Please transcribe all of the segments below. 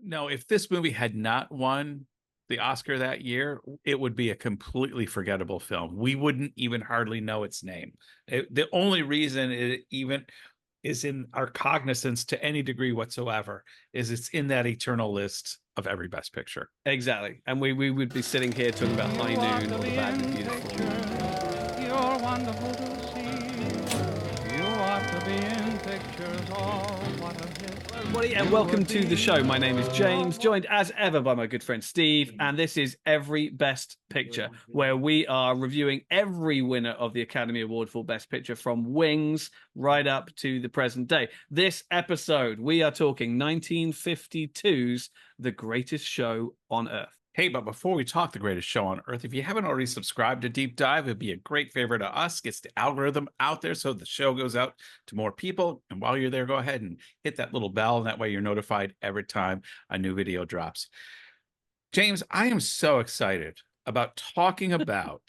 No, if this movie had not won the Oscar that year, it would be a completely forgettable film. We wouldn't even hardly know its name. The only reason it even is in our cognizance to any degree whatsoever is it's in that eternal list of every best picture. Exactly. And we would be sitting here talking about High Noon or The Bad and the Beautiful. You're wonderful to see. You ought to be in pictures. Oh, what a hit. Everybody, and welcome to the show. My name is James, joined as ever by my good friend Steve, and this is Every Best Picture, where we are reviewing every winner of the Academy Award for Best Picture from Wings right up to the present day. This episode, we are talking 1952's The Greatest Show on Earth. Hey, but before we talk the greatest show on earth, if you haven't already subscribed to Deep Dive, it'd be a great favor to us. Gets the algorithm out there so the show goes out to more people. And while you're there, go ahead and hit that little bell. And that way you're notified every time a new video drops. James, I am so excited about talking about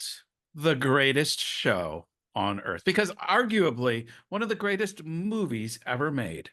the greatest show on earth, because arguably one of the greatest movies ever made.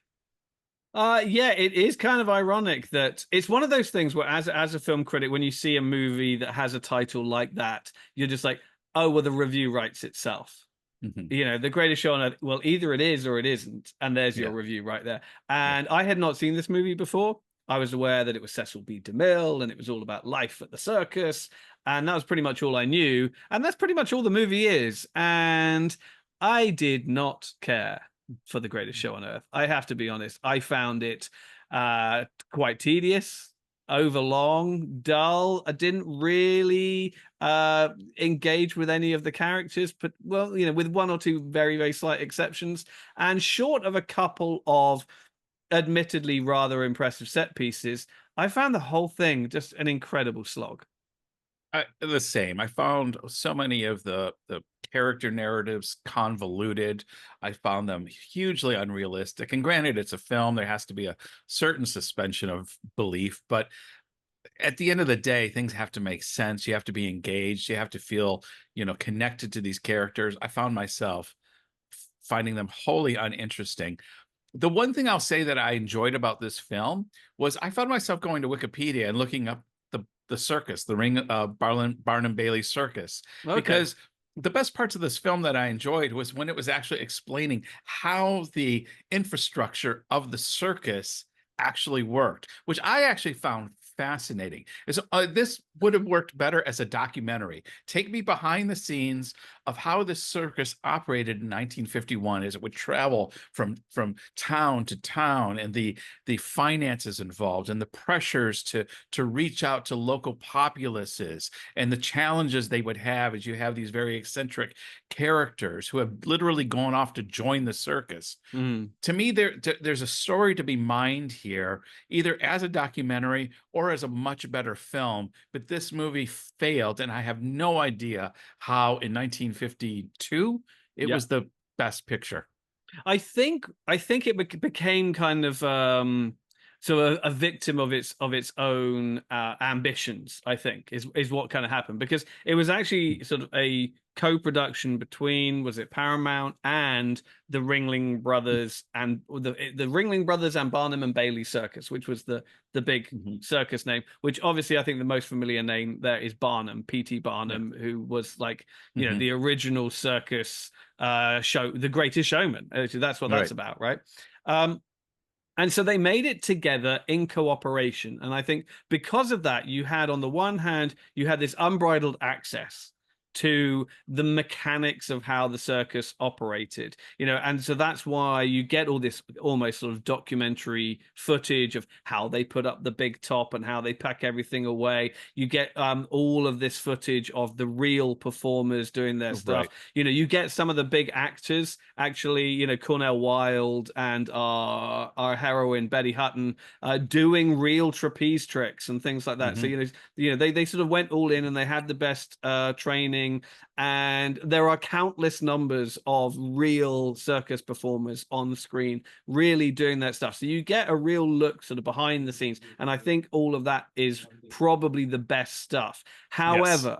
Yeah, it is kind of ironic that it's one of those things where as a film critic, when you see a movie that has a title like that, you're just like, oh, well, the review writes itself. You know, The Greatest Show on Earth, well, either it is or it isn't. And there's your review right there. And I had not seen this movie before. I was aware that it was Cecil B. DeMille and it was all about life at the circus. And that was pretty much all I knew. And that's pretty much all the movie is. And I did not care for The Greatest Show on Earth. I have to be honest. I found it quite tedious, overlong, dull. I didn't really engage with any of the characters, but well, you know, with one or two very, very slight exceptions, and short of a couple of admittedly rather impressive set pieces, I found the whole thing just an incredible slog. The same. I found so many of the character narratives convoluted. I found them hugely unrealistic. And granted, it's a film. There has to be a certain suspension of belief. But at the end of the day, things have to make sense. You have to be engaged. You have to feel, connected to these characters. I found myself finding them wholly uninteresting. The one thing I'll say that I enjoyed about this film was I found myself going to Wikipedia and looking up the circus, the Barnum Bailey circus, because the best parts of this film that I enjoyed was when it was actually explaining how the infrastructure of the circus actually worked, which I actually found fascinating. This would have worked better as a documentary. Take me behind the scenes of how the circus operated in 1951 as it would travel from town to town, and the finances involved and the pressures to reach out to local populaces and the challenges they would have as you have these very eccentric characters who have literally gone off to join the circus. To me, there's a story to be mined here, either as a documentary or as a much better film, but this movie failed, and I have no idea how in 1952 it was the best picture. I think it became kind of so a victim of its own ambitions. I think is what kind of happened, because it was actually sort of a co-production between, was it Paramount and the Ringling Brothers, and the Ringling Brothers and Barnum and Bailey Circus, which was the big circus name, which obviously I think the most familiar name there is Barnum, P.T. Barnum, who was like, the original circus show, The Greatest Showman. That's what that's about, right? And so they made it together in cooperation. And I think because of that, you had, on the one hand, you had this unbridled access to the mechanics of how the circus operated, and so that's why you get all this almost sort of documentary footage of how they put up the big top and how they pack everything away. You get all of this footage of the real performers doing their stuff. You get some of the big actors actually, Cornell Wilde and our heroine Betty Hutton doing real trapeze tricks and things like that. So they sort of went all in, and they had the best training. And there are countless numbers of real circus performers on screen really doing that stuff. So you get a real look sort of behind the scenes. And I think all of that is probably the best stuff. However,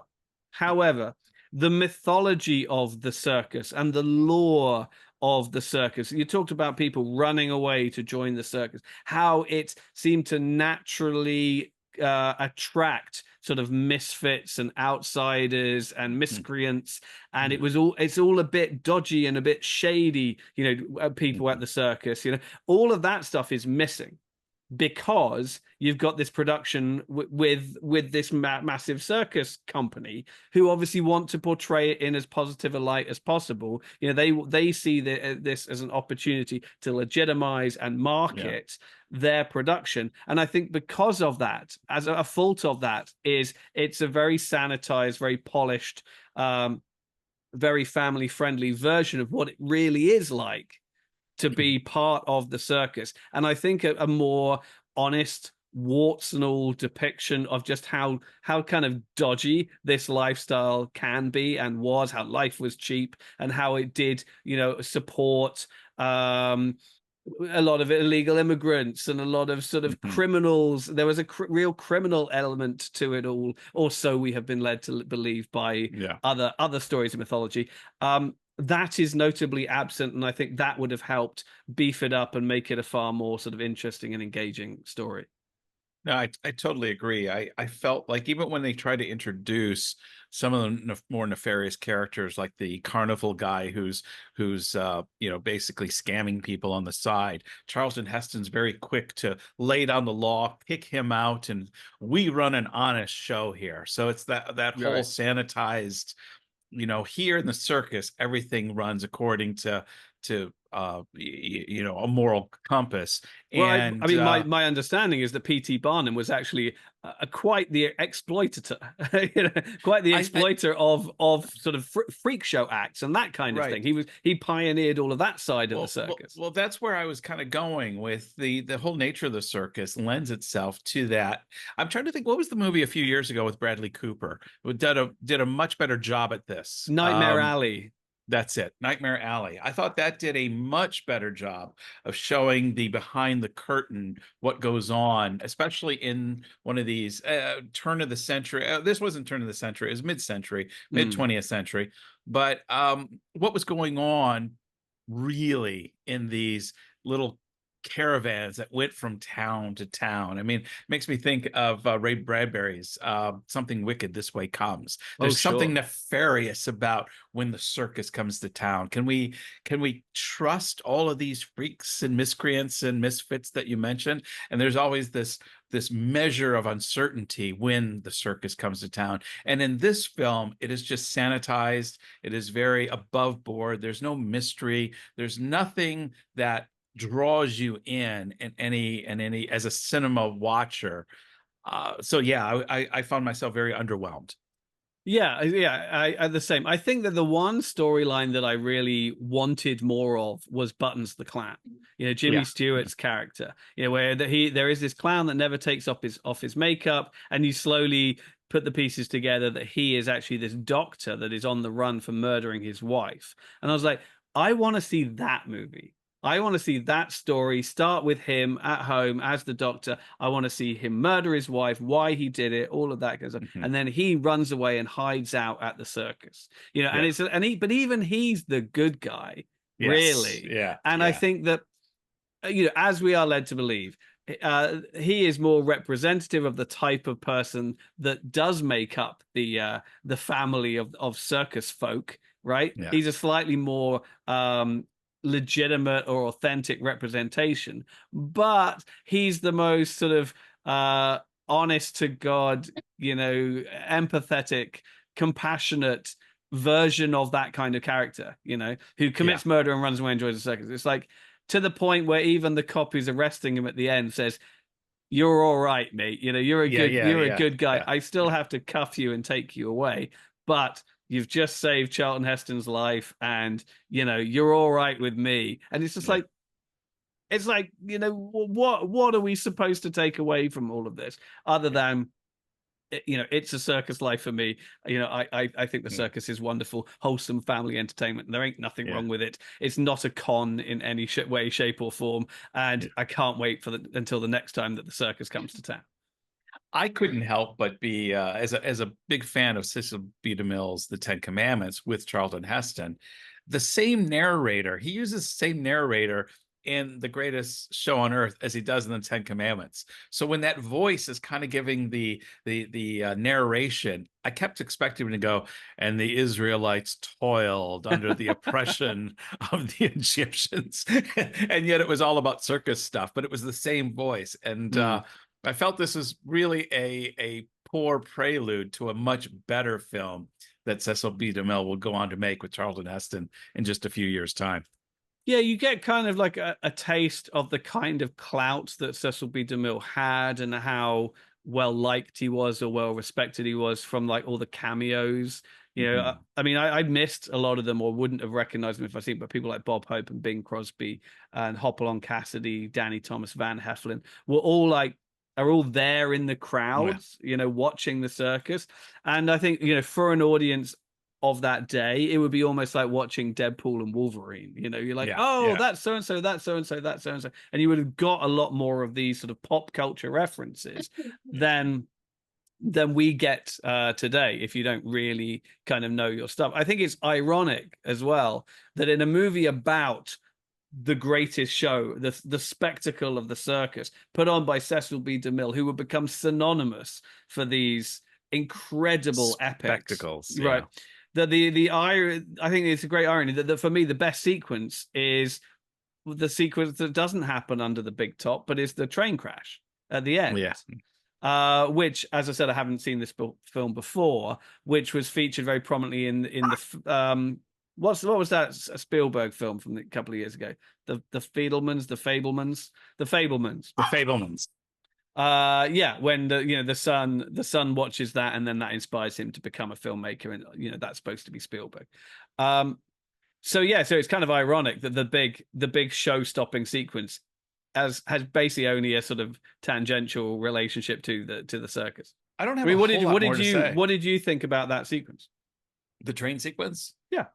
the mythology of the circus and the lore of the circus. You talked about people running away to join the circus, how it seemed to naturally attract sort of misfits and outsiders and miscreants, and it's all a bit dodgy and a bit shady, people at the circus, all of that stuff is missing because you've got this production with this massive circus company who obviously want to portray it in as positive a light as possible. They see this as an opportunity to legitimize and market their production, and I think because of that, as a fault of that, is it's a very sanitized, very polished, very family friendly version of what it really is like to be part of the circus. And I think a more honest, warts and all depiction of just how kind of dodgy this lifestyle can be and was, how life was cheap, and how it did, support a lot of illegal immigrants and a lot of sort of criminals. There was a real criminal element to it all, or so we have been led to believe by other stories of mythology. That is notably absent, and I think that would have helped beef it up and make it a far more sort of interesting and engaging story. No, I totally agree. I felt like even when they try to introduce some of the more nefarious characters, like the carnival guy who's basically scamming people on the side, Charleton Heston's very quick to lay down the law, pick him out, and we run an honest show here. So it's that whole sanitized, here in the circus, everything runs according to a moral compass. Well, And I mean, my understanding is that P.T. Barnum was actually quite the exploiter, quite the exploiter of sort of freak show acts and that kind of thing. He pioneered all of that side of the circus. Well, that's where I was kind of going with the whole nature of the circus lends itself to that. I'm trying to think, what was the movie a few years ago with Bradley Cooper? It did a much better job at this. Nightmare Alley. That's it. Nightmare Alley. I thought that did a much better job of showing the behind the curtain, what goes on, especially in one of these turn of the century. This wasn't turn of the century, it was mid-century, mid-20th century. But what was going on really in these little caravans that went from town to town. I mean, it makes me think of Ray Bradbury's Something Wicked This Way Comes. There's something nefarious about when the circus comes to town. Can we trust all of these freaks and miscreants and misfits that you mentioned? And there's always this measure of uncertainty when the circus comes to town. And in this film, it is just sanitized. It is very above board. There's no mystery. There's nothing that draws you in any as a cinema watcher. So yeah, I found myself very underwhelmed. I the same. I think that the one storyline that I really wanted more of was Buttons the Clown. Jimmy Stewart's character. Where there is this clown that never takes off his makeup, and you slowly put the pieces together that he is actually this doctor that is on the run for murdering his wife. And I was like, I want to see that movie. I want to see that story start with him at home as the doctor. I want to see him murder his wife, why he did it, all of that goes on. And then he runs away and hides out at the circus. But even he's the good guy, really. Yeah. And I think that, as we are led to believe, he is more representative of the type of person that does make up the family of circus folk, right? Yeah. He's a slightly more legitimate or authentic representation, but he's the most sort of honest to God, empathetic, compassionate version of that kind of character, who commits murder and runs away and enjoys the circus. It's like to the point where even the cop who's arresting him at the end says, "You're all right, mate. You're a good guy. I still have to cuff you and take you away, but you've just saved Charlton Heston's life, and you're all right with me." And it's just like, what are we supposed to take away from all of this other than, it's a circus life for me. I think the circus is wonderful, wholesome family entertainment. There ain't nothing wrong with it. It's not a con in any way, shape, or form. And I can't wait until the next time that the circus comes to town. I couldn't help but be as a big fan of Cecil B. DeMille's The Ten Commandments with Charlton Heston. the same narrator. He uses the same narrator in The Greatest Show on Earth as he does in the Ten Commandments. So when that voice is kind of giving the narration, I kept expecting him to go, and the Israelites toiled under the oppression of the Egyptians, and yet it was all about circus stuff, but it was the same voice. And I felt this was really a poor prelude to a much better film that Cecil B. DeMille will go on to make with Charleton Heston in just a few years' time. Yeah, you get kind of like a taste of the kind of clout that Cecil B. DeMille had and how well liked he was or well respected he was from like all the cameos. You know, I mean, I missed a lot of them or wouldn't have recognized them if I seen, but people like Bob Hope and Bing Crosby and Hopalong Cassidy, Danny Thomas, Van Heflin were all like, are all there in the crowds, you know, watching the circus. And I think, you know, for an audience of that day, it would be almost like watching Deadpool and Wolverine. You know, you're like, that's so and so, that's so and so, that's so and so, and you would have got a lot more of these sort of pop culture references than we get today if you don't really kind of know your stuff. I think it's ironic as well that in a movie about the greatest show, the spectacle of the circus, put on by Cecil B. DeMille, who would become synonymous for these incredible spectacles, epics, right? The I think it's a great irony that for me the best sequence is the sequence that doesn't happen under the big top, but is the train crash at the end. Which, as I said, I haven't seen this film before, which was featured very prominently in the what was that Spielberg film from a couple of years ago? The Fabelmans. Yeah, when the son watches that, and then that inspires him to become a filmmaker, and that's supposed to be Spielberg. So it's kind of ironic that the big show-stopping sequence has basically only a sort of tangential relationship to the circus. I don't have. I mean, what did you think about that sequence? The train sequence? Yeah.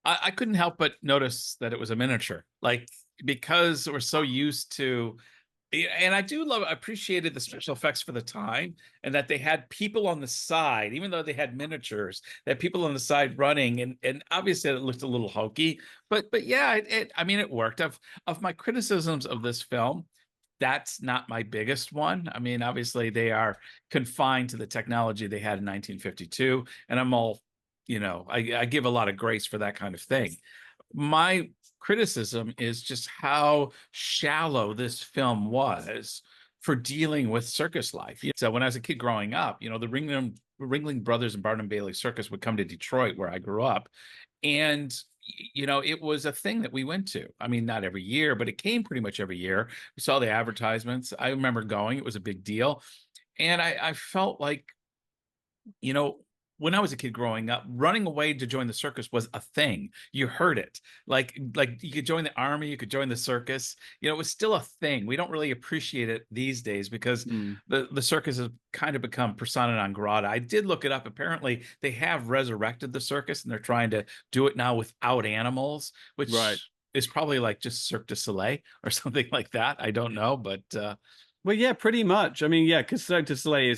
I couldn't help but notice that it was a miniature, like, because we're so used to, and I appreciated the special effects for the time, and that they had people on the side, even though they had miniatures, they had people on the side running, and obviously it looked a little hokey, but yeah, I mean, it worked. Of my criticisms of this film, that's not my biggest one. I mean, obviously they are confined to the technology they had in 1952, and I'm all, I give a lot of grace for that kind of thing. My criticism is just how shallow this film was for dealing with circus life. So when I was a kid growing up, the Ringling Brothers and Barnum Bailey Circus would come to Detroit, where I grew up, and it was a thing that we went to. I mean, not every year, but it came pretty much every year. We saw the advertisements. I remember going. It was a big deal, and I felt like, when I was a kid growing up, running away to join the circus was a thing. You heard it. Like you could join the army, you could join the circus. It was still a thing. We don't really appreciate it these days because the circus has kind of become persona non grata. I did look it up. Apparently, they have resurrected the circus, and they're trying to do it now without animals, which is probably like just Cirque du Soleil or something like that. I don't know, but well, yeah, pretty much. I mean, yeah, because Cirque du Soleil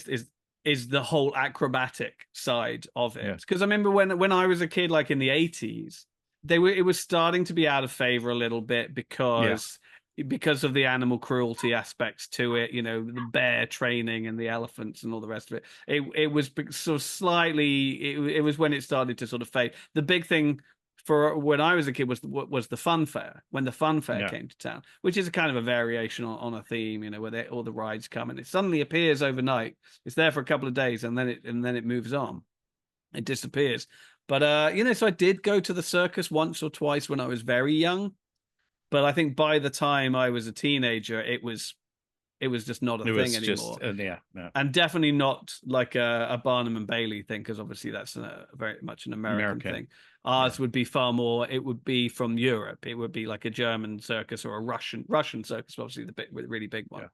is the whole acrobatic side of it. Because I remember when I was a kid, like in the 80s, it was starting to be out of favor a little bit because of the animal cruelty aspects to it, the bear training and the elephants and all the rest of it. It was sort of slightly, it was when it started to sort of fade. The big thing for when I was a kid was the fun fair, when the fun fair came to town, which is a kind of a variation on a theme, where all the rides come, and it suddenly appears overnight. It's there for a couple of days, and then it moves on. It disappears. But so I did go to the circus once or twice when I was very young, but I think by the time I was a teenager, it was just not a thing anymore. And definitely not like a Barnum and Bailey thing, because obviously that's very much an American thing. Ours would be far more. It would be from Europe. It would be like a German circus or a Russian circus, obviously the really big one.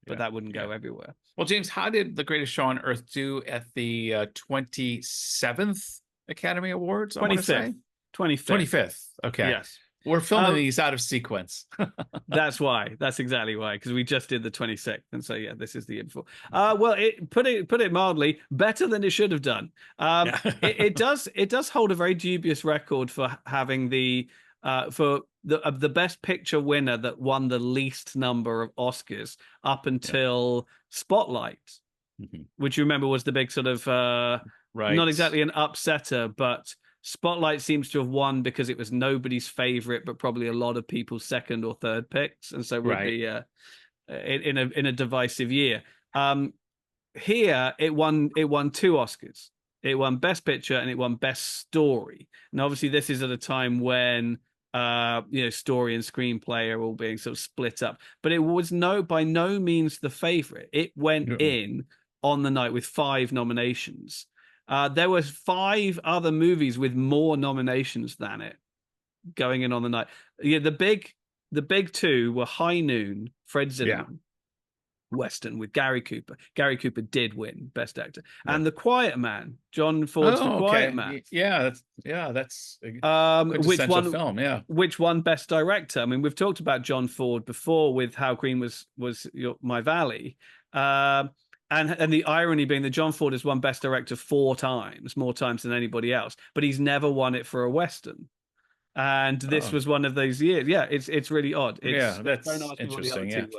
But that wouldn't go everywhere. Well, James, how did The Greatest Show on Earth do at the 27th Academy Awards? 25th. 25th. Okay. Yes. We're filming these out of sequence. That's why. That's exactly why. Because we just did the 26th, and so yeah, this is the year before. Well, put it mildly, better than it should have done. Yeah. It does hold a very dubious record for having for the best picture winner that won the least number of Oscars up until Spotlight, which you remember was the big sort of Right. not exactly an upsetter, but Spotlight seems to have won because it was nobody's favorite, but probably a lot of people's second or third picks, and so would be in a divisive year. Here it won 2 Oscars. It won Best Picture and it won Best Story. And obviously, this is at a time when story and screenplay are all being sort of split up. But it was by no means the favorite. It went in on the night with 5 nominations. There was 5 other movies with more nominations than it going in on the night. Yeah, the big 2 were High Noon, Fred Zinnemann, Western with Gary Cooper. Gary Cooper did win Best Actor, and The Quiet Man, John Ford's The Quiet Man. That's which won film. Yeah, which won Best Director. I mean, we've talked about John Ford before with How Green Was My Valley. And the irony being that John Ford has won Best Director 4 times, more times than anybody else, but he's never won it for a Western. And this was one of those years. Yeah, it's really odd. That's interesting.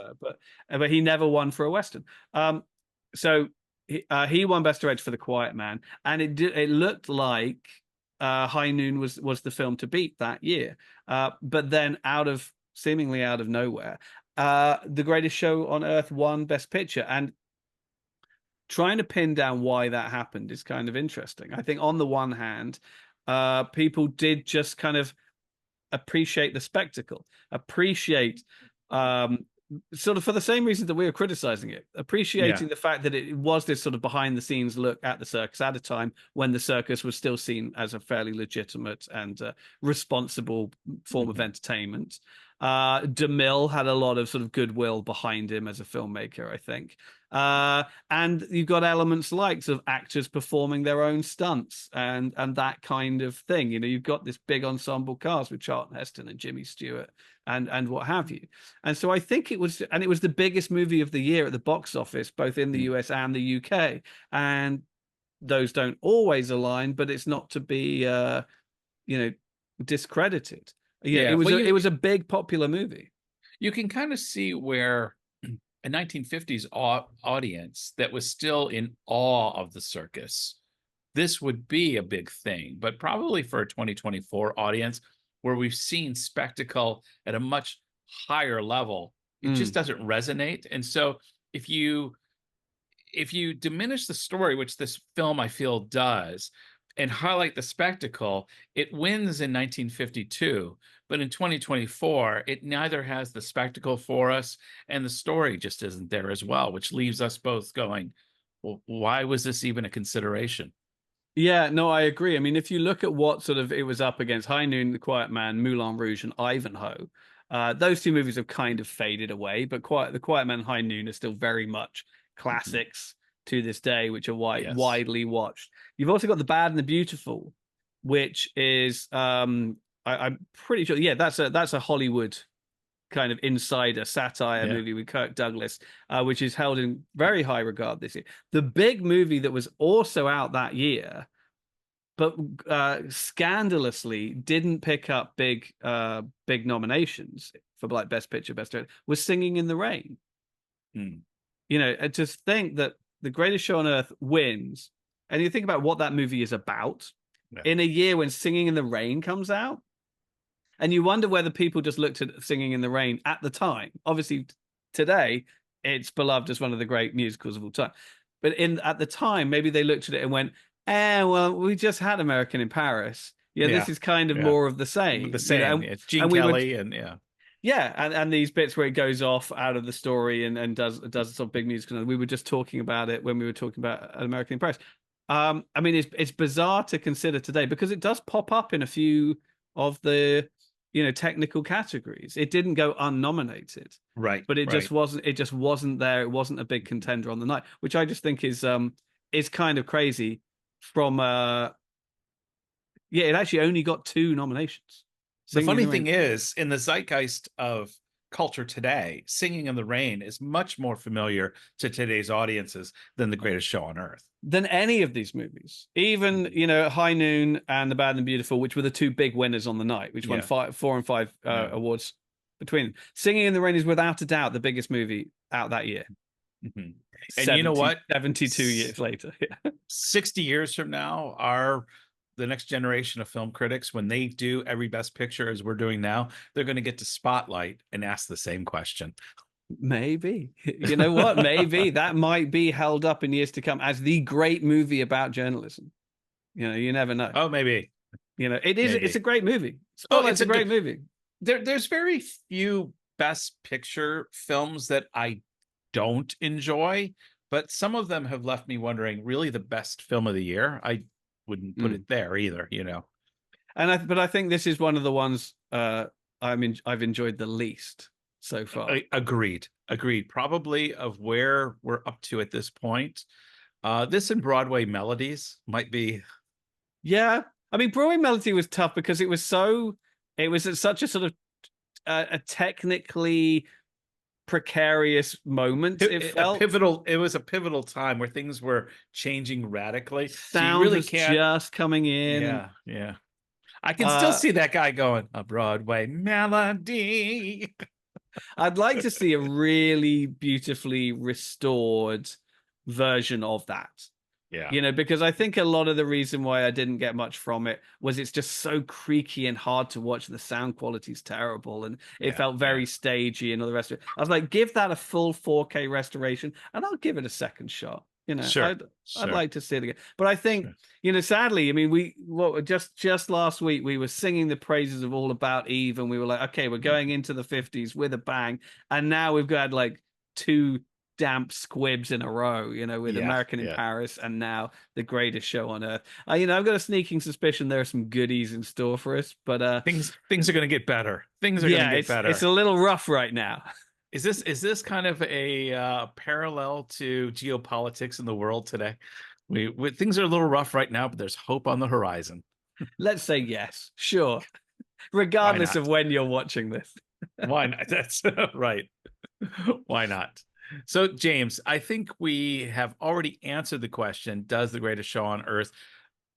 But he never won for a Western. So he won Best Director for The Quiet Man, and it looked like High Noon was the film to beat that year. But then seemingly out of nowhere, The Greatest Show on Earth won Best Picture, and trying to pin down why that happened is kind of interesting. I think on the one hand, people did just kind of appreciate the spectacle, appreciate sort of for the same reason that we were criticizing it, appreciating the fact that it was this sort of behind the scenes look at the circus at a time when the circus was still seen as a fairly legitimate and responsible form of entertainment. DeMille had a lot of sort of goodwill behind him as a filmmaker, I think. And you've got elements like sort of actors performing their own stunts and that kind of thing. You've got this big ensemble cast with Charleton Heston and Jimmy Stewart and what have you. And so I think it was the biggest movie of the year at the box office, both in the US and the UK. And those don't always align, but it's not to be, discredited. It was a big popular movie. You can kind of see where a 1950s audience that was still in awe of the circus, this would be a big thing. But probably for a 2024 audience where we've seen spectacle at a much higher level, it just doesn't resonate. And so if you diminish the story, which this film I feel does, and highlight the spectacle, it wins in 1952. But in 2024, it neither has the spectacle for us, and the story just isn't there as well, which leaves us both going, well, why was this even a consideration? Yeah, no, I agree. I mean, if you look at what sort of it was up against, High Noon, The Quiet Man, Moulin Rouge, and Ivanhoe, those 2 movies have kind of faded away, but The Quiet Man and High Noon are still very much classics to this day, which are widely watched. You've also got The Bad and the Beautiful, which is I'm pretty sure, that's a Hollywood kind of insider satire movie with Kirk Douglas, which is held in very high regard this year. The big movie that was also out that year, but scandalously didn't pick up big nominations for like Best Picture, Best Director, was Singing in the Rain. To think that The Greatest Show on Earth wins, and you think about what that movie is about in a year when Singing in the Rain comes out, and you wonder whether people just looked at Singing in the Rain at the time. Obviously, today it's beloved as one of the great musicals of all time, but at the time, maybe they looked at it and went, well, we just had American in Paris. This is kind of more of the same. It's Gene Kelly and these bits where it goes off out of the story and does some big musical. We were just talking about it when we were talking about An American in Paris. I mean, it's bizarre to consider today because it does pop up in a few of the technical categories. It didn't go unnominated, right? But it just wasn't. It just wasn't there. It wasn't a big contender on the night, which I just think is kind of crazy. From it actually only got 2 nominations. The Singing in funny the thing Rain. is, in the zeitgeist of culture today, Singing in the Rain is much more familiar to today's audiences than The Greatest Show on Earth. Than any of these movies. Even, you know, High Noon and The Bad and the Beautiful, which were the two big winners on the night, which won Yeah. 4 and 5 Yeah. awards between them. Singing in the Rain is without a doubt the biggest movie out that year. Mhm. And you know what? 72 years later. Yeah. 60 years from now, the next generation of film critics, when they do every best picture as we're doing now, they're going to get to spotlight and ask the same question. Maybe. You know what? Maybe that might be held up in years to come as the great movie about journalism. You know, you never know. Oh, maybe. You know, it is. Maybe. It's a great movie. Spotlight's a great movie. There's very few best picture films that I don't enjoy, but some of them have left me wondering, really the best film of the year? I wouldn't put it there either, you know. But I think this is one of the ones I've enjoyed the least so far. Agreed. Probably of where we're up to at this point. This and Broadway Melodies might be. Yeah. I mean, Broadway Melody was tough because it was at such a sort of a technically precarious moment. It was a pivotal time where things were changing radically. Sound so you really was can't just coming in. Yeah. I can still see that guy going, a Broadway melody. I'd like to see a really beautifully restored version of that. Yeah. You know, because I think a lot of the reason why I didn't get much from it was it's just so creaky and hard to watch. The sound quality's terrible and it felt very stagey and all the rest of it. I was like, give that a full 4K restoration and I'll give it a second shot. You know, I'd like to see it again. But I think, you know, sadly, I mean, just last week we were singing the praises of All About Eve and we were like, okay, we're going into the 50s with a bang. And now we've got like 2 damp squibs in a row, you know, with American in Paris and now The Greatest Show on Earth. You know, I've got a sneaking suspicion there are some goodies in store for us, but things are going to get better. Things are going to get better. It's a little rough right now. Is this kind of a parallel to geopolitics in the world today? Things are a little rough right now, but there's hope on the horizon. Let's say yes, sure, regardless of when you're watching this. Why not? That's right. Why not? So, James, I think we have already answered the question, does The Greatest Show on Earth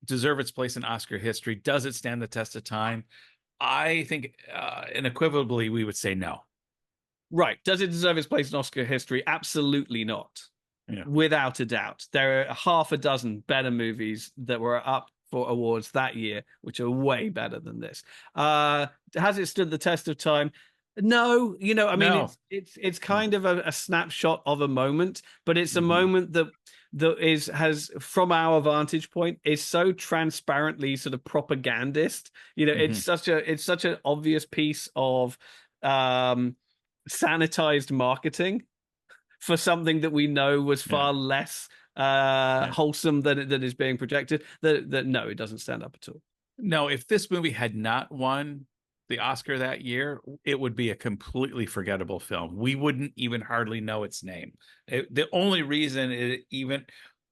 deserve its place in Oscar history? Does it stand the test of time? I think unequivocally we would say no. Right. Does it deserve its place in Oscar history? Absolutely not. Yeah. Without a doubt. There are half a dozen better movies that were up for awards that year, which are way better than this. Has it stood the test of time? No, you know, I mean, it's kind of a snapshot of a moment, but it's a moment that has, from our vantage point, is so transparently sort of propagandist. You know, it's such an obvious piece of sanitized marketing for something that we know was far less wholesome than is being projected. That no, it doesn't stand up at all. No, if this movie had not won the Oscar that year, it would be a completely forgettable film. We wouldn't even hardly know its name. The only reason it even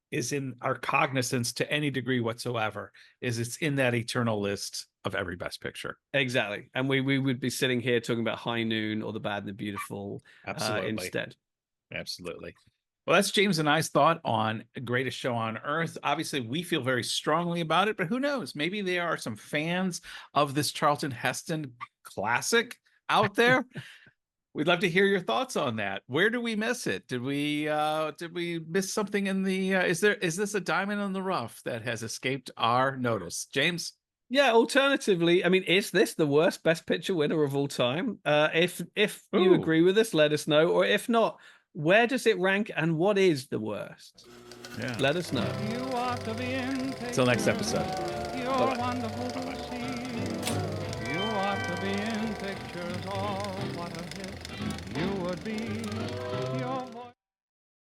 is in our cognizance to any degree whatsoever is it's in that eternal list of every best picture. Exactly. And we would be sitting here talking about High Noon or The Bad and the Beautiful instead. Absolutely. Well, that's James and I's thought on Greatest Show on Earth. Obviously, we feel very strongly about it, but who knows? Maybe there are some fans of this Charleton Heston classic out there. We'd love to hear your thoughts on that. Where do we miss it? Did we miss something in the? Is this a diamond in the rough that has escaped our notice, James? Yeah. Alternatively, I mean, is this the worst Best Picture winner of all time? If you agree with us, let us know. Or if not, where does it rank and what is the worst? Yeah. Let us know. Till next episode. You're wonderful to see. You ought to be in pictures. Oh, what a hit you would be.